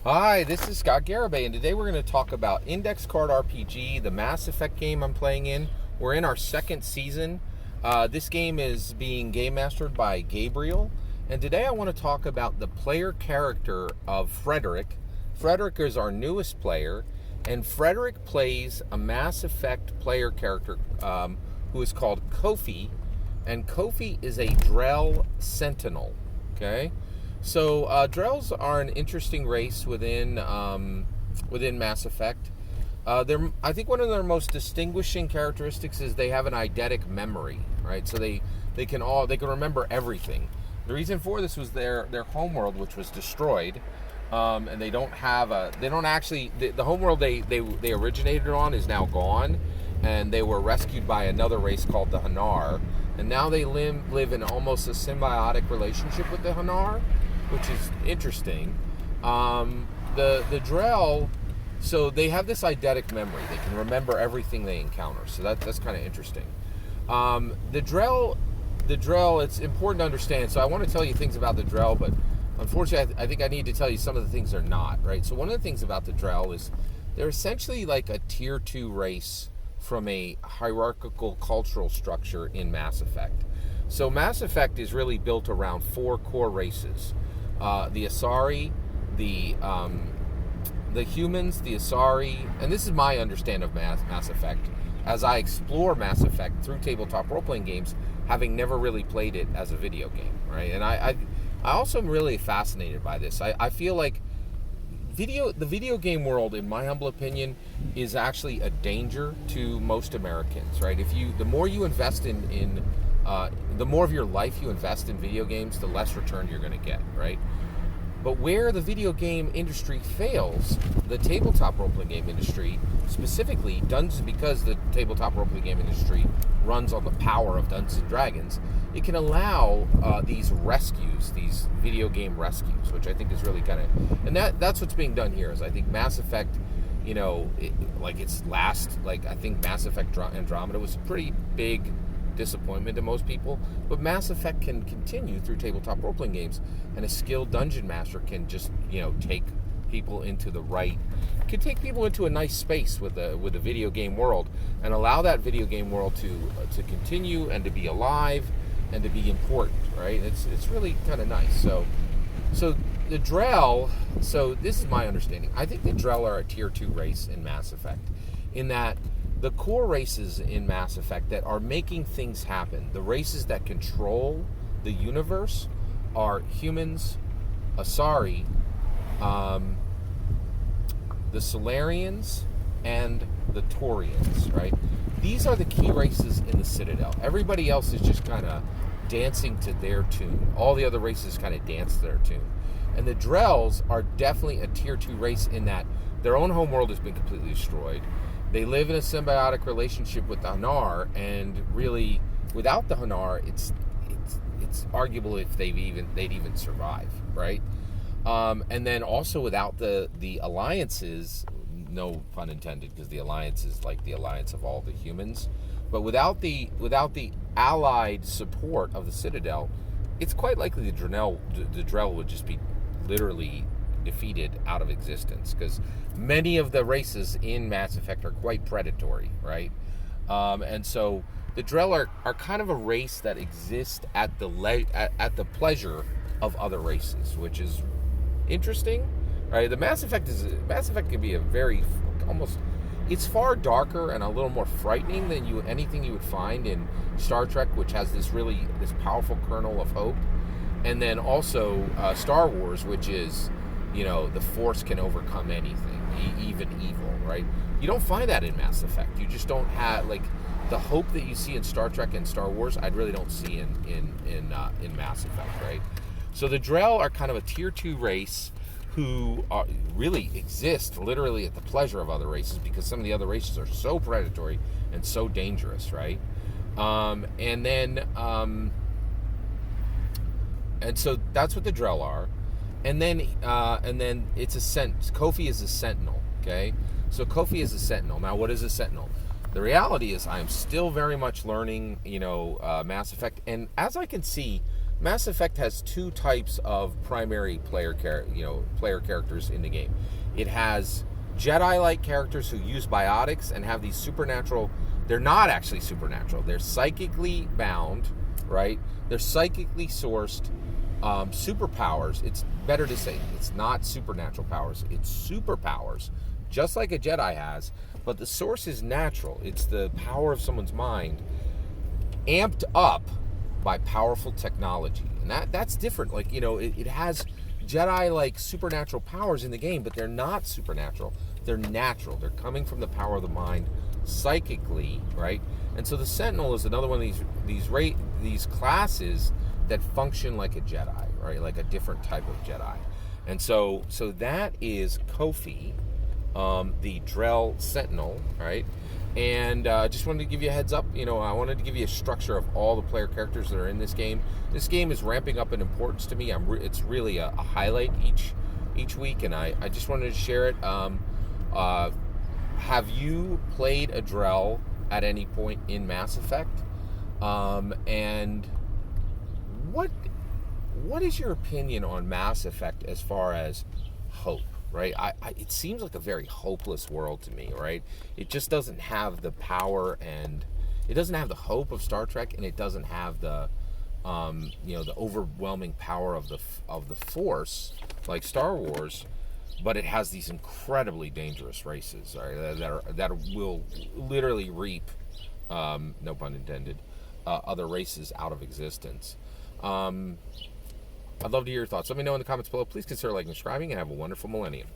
Hi, this is Scott Garibay, and today we're going to talk about Index Card RPG, the Mass Effect game I'm playing in. We're in our second season. This game is being game mastered by Gabriel, and today I want to talk about the player character of Frederick. Frederick is our newest player, and Frederick plays a Mass Effect player character who is called Kofi, and Kofi is a Drell Sentinel. Okay. So Drells are an interesting race within Mass Effect. I think one of their most distinguishing characteristics is they have an eidetic memory, right? So they can remember everything. The reason for this was their homeworld, which was destroyed, and they don't actually the homeworld they originated on is now gone, and they were rescued by another race called the Hanar, and now they live in almost a symbiotic relationship with the Hanar, which is interesting. The Drell, so they have this eidetic memory. They can remember everything they encounter. So that's kind of interesting. The Drell, it's important to understand. So I want to tell you things about the Drell, but unfortunately, I think I need to tell you some of the things they're not, right? So one of the things about the Drell is they're essentially like a tier 2 race from a hierarchical cultural structure in Mass Effect. So Mass Effect is really built around 4 core races. The Asari, the humans, the Asari, and this is my understanding of Mass Effect as I explore Mass Effect through tabletop role-playing games, having never really played it as a video game, right? And I also am really fascinated by this. I feel like the video game world, in my humble opinion, is actually a danger to most Americans, right? The more you invest in the more of your life you invest in video games, the less return you're going to get, right? But where the video game industry fails, the tabletop role-playing game industry, specifically Dungeons, because the tabletop role-playing game industry runs on the power of Dungeons and Dragons, it can allow these rescues, these video game rescues, which I think is really kind of, and that's what's being done here. Is I think Mass Effect, I think Mass Effect Andromeda was a pretty big disappointment to most people, but Mass Effect can continue through tabletop role-playing games, and a skilled dungeon master can just take people into a nice space with the video game world, and allow that video game world to continue and to be alive and to be important, right? It's really kind of nice. So the Drell, so this is my understanding. I think the Drell are a tier 2 race in Mass Effect, in that the core races in Mass Effect that are making things happen, the races that control the universe, are humans, Asari, the Solarians, and the Taurians, right? These are the key races in the Citadel. Everybody else is just kind of dancing to their tune. All the other races kind of dance to their tune. And the Drells are definitely a tier 2 race in that their own homeworld has been completely destroyed. They live in a symbiotic relationship with the Hanar, and really, without the Hanar, it's arguable if they'd even survive, right? And then also without the alliances, no pun intended, because the alliance is like the alliance of all the humans, but without the allied support of the Citadel, it's quite likely the Drell would just be literally defeated out of existence, because many of the races in Mass Effect are quite predatory, right? And so the Drell are kind of a race that exists at the pleasure of other races, which is interesting, right? The Mass Effect can be a very it's far darker and a little more frightening than anything you would find in Star Trek, which has this powerful kernel of hope, and then also Star Wars, which is, the Force can overcome anything, even evil, right? You don't find that in Mass Effect. You just don't have, the hope that you see in Star Trek and Star Wars, I really don't see in Mass Effect, right? So the Drell are kind of a tier 2 race who really exist literally at the pleasure of other races, because some of the other races are so predatory and so dangerous, right? And so that's what the Drell are. And then it's Kofi is a Sentinel, okay? So Kofi is a Sentinel. Now, what is a Sentinel? The reality is I'm still very much learning, Mass Effect. And as I can see, Mass Effect has two types of primary player characters in the game. It has Jedi-like characters who use biotics and have these supernatural. They're not actually supernatural. They're psychically bound, right? They're psychically sourced superpowers. It's better to say it's not supernatural powers. It's superpowers, just like a Jedi has. But the source is natural. It's the power of someone's mind, amped up by powerful technology. And that's different. Like, it has Jedi-like supernatural powers in the game, but they're not supernatural. They're natural. They're coming from the power of the mind psychically, right? And so the Sentinel is another one of these classes that function like a Jedi, right? Like a different type of Jedi. And so that is Kofi, the Drell Sentinel, right? And just wanted to give you a heads up. I wanted to give you a structure of all the player characters that are in this game. This game is ramping up in importance to me. It's really a highlight each week, and I just wanted to share it. Have you played a Drell at any point in Mass Effect? And what is your opinion on Mass Effect as far as hope? Right, it seems like a very hopeless world to me. Right, it just doesn't have the power, and it doesn't have the hope of Star Trek, and it doesn't have the, the overwhelming power of the Force like Star Wars. But it has these incredibly dangerous races, right, that will literally reap, no pun intended, other races out of existence. I'd love to hear your thoughts. Let me know in the comments below. Please consider liking and subscribing, and have a wonderful millennium.